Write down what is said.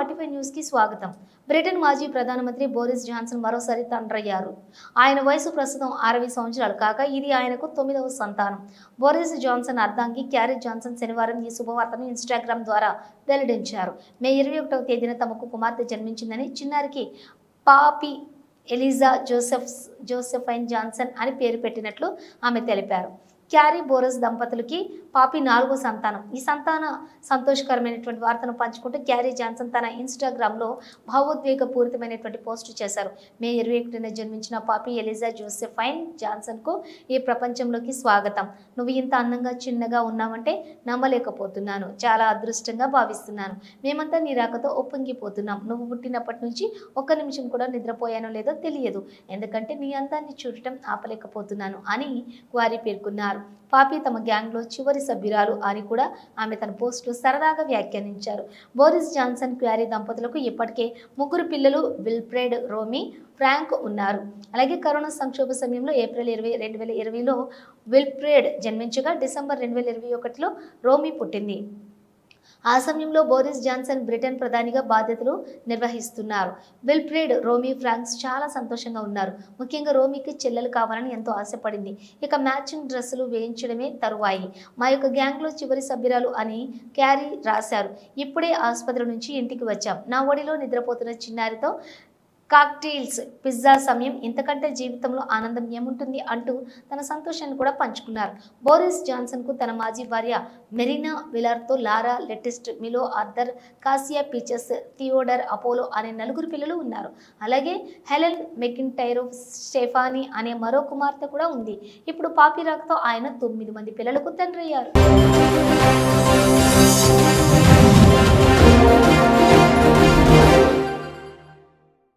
45 న్యూస్కి స్వాగతం. బ్రిటన్ మాజీ ప్రధానమంత్రి బోరిస్ జాన్సన్ మరోసారి తండ్రయ్యారు. ఆయన వయసు ప్రస్తుతం 60 సంవత్సరాలు కాగా ఇది ఆయనకు 9వ సంతానం. బోరిస్ జాన్సన్ అర్ధాంగి క్యారీ జాన్సన్ శనివారం ఈ శుభవార్తను ఇన్స్టాగ్రామ్ ద్వారా వెల్లడించారు. మే 21వ తేదీన తమకు కుమార్తె జన్మించిందని, చిన్నారికి పాపి ఎలిజా జోసెఫైన్ జాన్సన్ అని పేరు పెట్టినట్లు ఆమె తెలిపారు. క్యారీ బోరస్ దంపతులకి పాపి 4వ సంతానం. ఈ సంతోషకరమైనటువంటి వార్తను పంచుకుంటూ క్యారీ జాన్సన్ తన ఇన్స్టాగ్రామ్లో భావోద్వేగపూరితమైనటువంటి పోస్ట్ చేశారు. మే 21న జన్మించిన పాపి ఎలిజా జోసెఫైన్ జాన్సన్కు ఈ ప్రపంచంలోకి స్వాగతం. నువ్వు ఇంత అందంగా చిన్నగా ఉన్నావంటే నమ్మలేకపోతున్నాను. చాలా అదృష్టంగా భావిస్తున్నాను. మేమంతా నీ రాకతో ఒప్పొంగిపోతున్నాం. నువ్వు పుట్టినప్పటి నుంచి ఒక్క నిమిషం కూడా నిద్రపోయానో లేదో తెలియదు. ఎందుకంటే నీ అందాన్ని చూడటం ఆపలేకపోతున్నాను అని క్వారీ పేర్కొన్నారు. పాపి తమ గ్యాంగ్లో చివరి సభ్యురాలు అని కూడా ఆమె తన పోస్టులో సరదాగా వ్యాఖ్యానించారు. బోరిస్ జాన్సన్ క్వారీ దంపతులకు ఇప్పటికే 3 పిల్లలు విల్ఫ్రెడ్, రోమీ, ఫ్రాంక్ ఉన్నారు. అలాగే కరోనా సంక్షోభ సమయంలో ఏప్రిల్ 20, 2020లో విల్ఫ్రెడ్ జన్మించగా డిసెంబర్ 2021లో రోమీ పుట్టింది. ఆ సమయంలో బోరిస్ జాన్సన్ బ్రిటన్ ప్రధానిగా బాధ్యతలు నిర్వహిస్తున్నారు. విల్ఫ్రెడ్, రోమీ, ఫ్రాంక్స్ చాలా సంతోషంగా ఉన్నారు. ముఖ్యంగా రోమీకి చెల్లెలు కావాలని ఎంతో ఆశపడింది. ఇక మ్యాచింగ్ డ్రెస్సులు వేయించడమే తరువాయి. మా యొక్క గ్యాంగ్లో చివరి సభ్యురాలు అని క్యారీ రాశారు. ఇప్పుడే ఆసుపత్రి నుంచి ఇంటికి వచ్చాం. నా ఒడిలో నిద్రపోతున్న చిన్నారితో కాక్టైల్స్, పిజ్జా సమయం, ఇంతకంటే జీవితంలో ఆనందం ఏముంటుంది అంటూ తన సంతోషాన్ని కూడా పంచుకున్నారు. బోరిస్ జాన్సన్కు తన మాజీ భార్య మెరీనా విలర్తో లారా, లెటిస్ట్, మిలో, ఆర్థర్, కాసియా పీచస్, థియోడర్, అపోలో అనే 4 పిల్లలు ఉన్నారు. అలాగే హెలెన్ మెకింటైర్, స్టెఫానీ అనే మరో కుమార్తె కూడా ఉంది. ఇప్పుడు పాపి రాకతో ఆయన 9 మంది పిల్లలకు తండ్రి అయ్యారు.